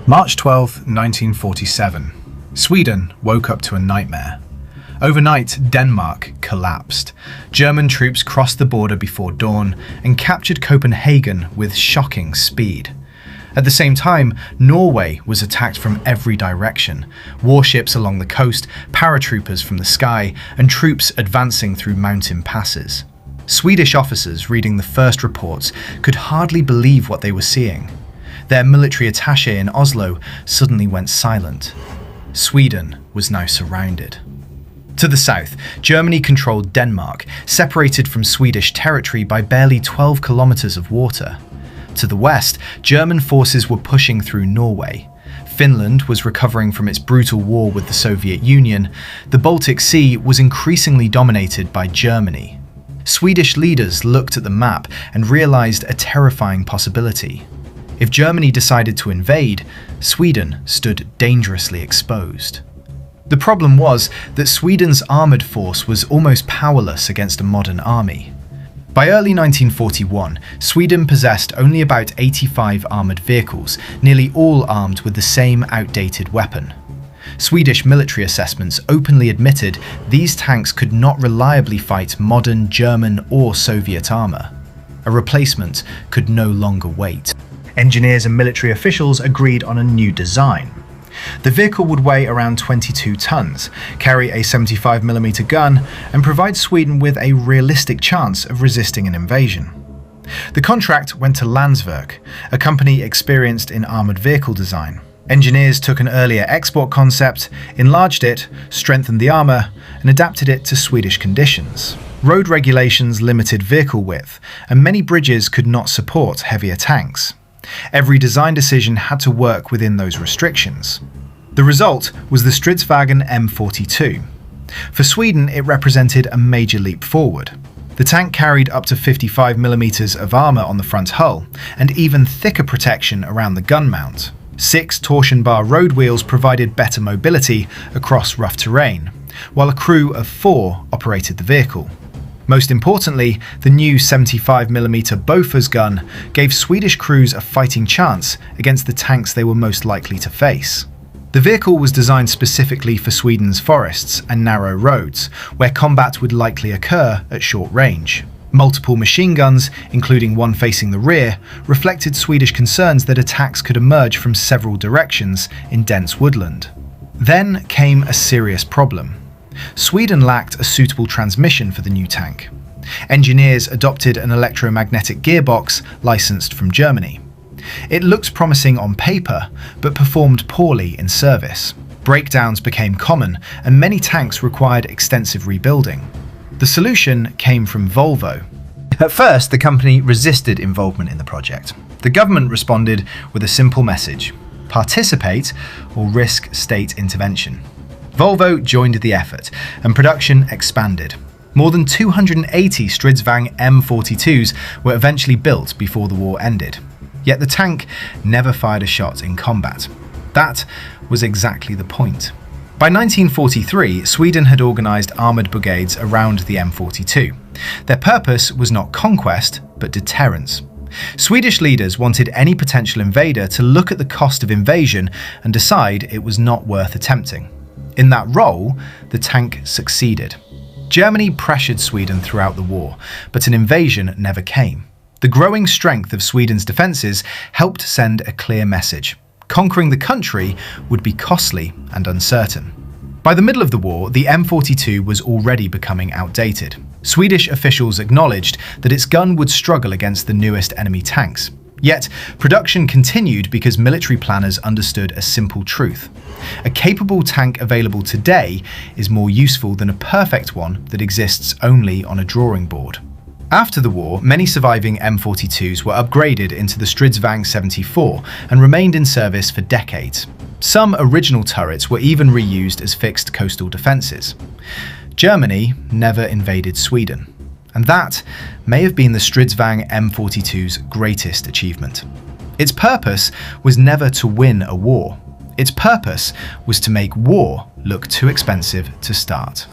March 12, 1947. Sweden woke up to a nightmare. Overnight, Denmark collapsed. German troops crossed the border before dawn and captured Copenhagen with shocking speed. At the same time, Norway was attacked from every direction. Warships along the coast, paratroopers from the sky, and troops advancing through mountain passes. Swedish officers reading the first reports could hardly believe what they were seeing. Their military attaché in Oslo suddenly went silent. Sweden was now surrounded. To the south, Germany controlled Denmark, separated from Swedish territory by barely 12 kilometers of water. To the west, German forces were pushing through Norway. Finland was recovering from its brutal war with the Soviet Union. The Baltic Sea was increasingly dominated by Germany. Swedish leaders looked at the map and realized a terrifying possibility. If Germany decided to invade, Sweden stood dangerously exposed. The problem was that Sweden's armoured force was almost powerless against a modern army. By early 1941, Sweden possessed only about 85 armoured vehicles, nearly all armed with the same outdated weapon. Swedish military assessments openly admitted these tanks could not reliably fight modern German or Soviet armour. A replacement could no longer wait. Engineers and military officials agreed on a new design. The vehicle would weigh around 22 tons, carry a 75mm gun, and provide Sweden with a realistic chance of resisting an invasion. The contract went to Landsverk, a company experienced in armoured vehicle design. Engineers took an earlier export concept, enlarged it, strengthened the armour, and adapted it to Swedish conditions. Road regulations limited vehicle width, and many bridges could not support heavier tanks. Every design decision had to work within those restrictions. The result was the Stridsvagn M42. For Sweden, it represented a major leap forward. The tank carried up to 55mm of armour on the front hull, and even thicker protection around the gun mount. 6 torsion bar road wheels provided better mobility across rough terrain, while a crew of 4 operated the vehicle. Most importantly, the new 75mm Bofors gun gave Swedish crews a fighting chance against the tanks they were most likely to face. The vehicle was designed specifically for Sweden's forests and narrow roads, where combat would likely occur at short range. Multiple machine guns, including one facing the rear, reflected Swedish concerns that attacks could emerge from several directions in dense woodland. Then came a serious problem. Sweden lacked a suitable transmission for the new tank. Engineers adopted an electromagnetic gearbox licensed from Germany. It looked promising on paper, but performed poorly in service. Breakdowns became common, and many tanks required extensive rebuilding. The solution came from Volvo. At first, the company resisted involvement in the project. The government responded with a simple message: participate or risk state intervention. Volvo joined the effort, and production expanded. More than 280 Stridsvagn M42s were eventually built before the war ended. Yet the tank never fired a shot in combat. That was exactly the point. By 1943, Sweden had organised armoured brigades around the M42. Their purpose was not conquest, but deterrence. Swedish leaders wanted any potential invader to look at the cost of invasion and decide it was not worth attempting. In that role, the tank succeeded. Germany pressured Sweden throughout the war, but an invasion never came. The growing strength of Sweden's defences helped send a clear message: conquering the country would be costly and uncertain. By the middle of the war, the M42 was already becoming outdated. Swedish officials acknowledged that its gun would struggle against the newest enemy tanks. Yet, production continued because military planners understood a simple truth: a capable tank available today is more useful than a perfect one that exists only on a drawing board. After the war, many surviving M42s were upgraded into the Stridsvagn 74 and remained in service for decades. Some original turrets were even reused as fixed coastal defences. Germany never invaded Sweden, and that may have been the Stridsvagn M42's greatest achievement. Its purpose was never to win a war. Its purpose was to make war look too expensive to start.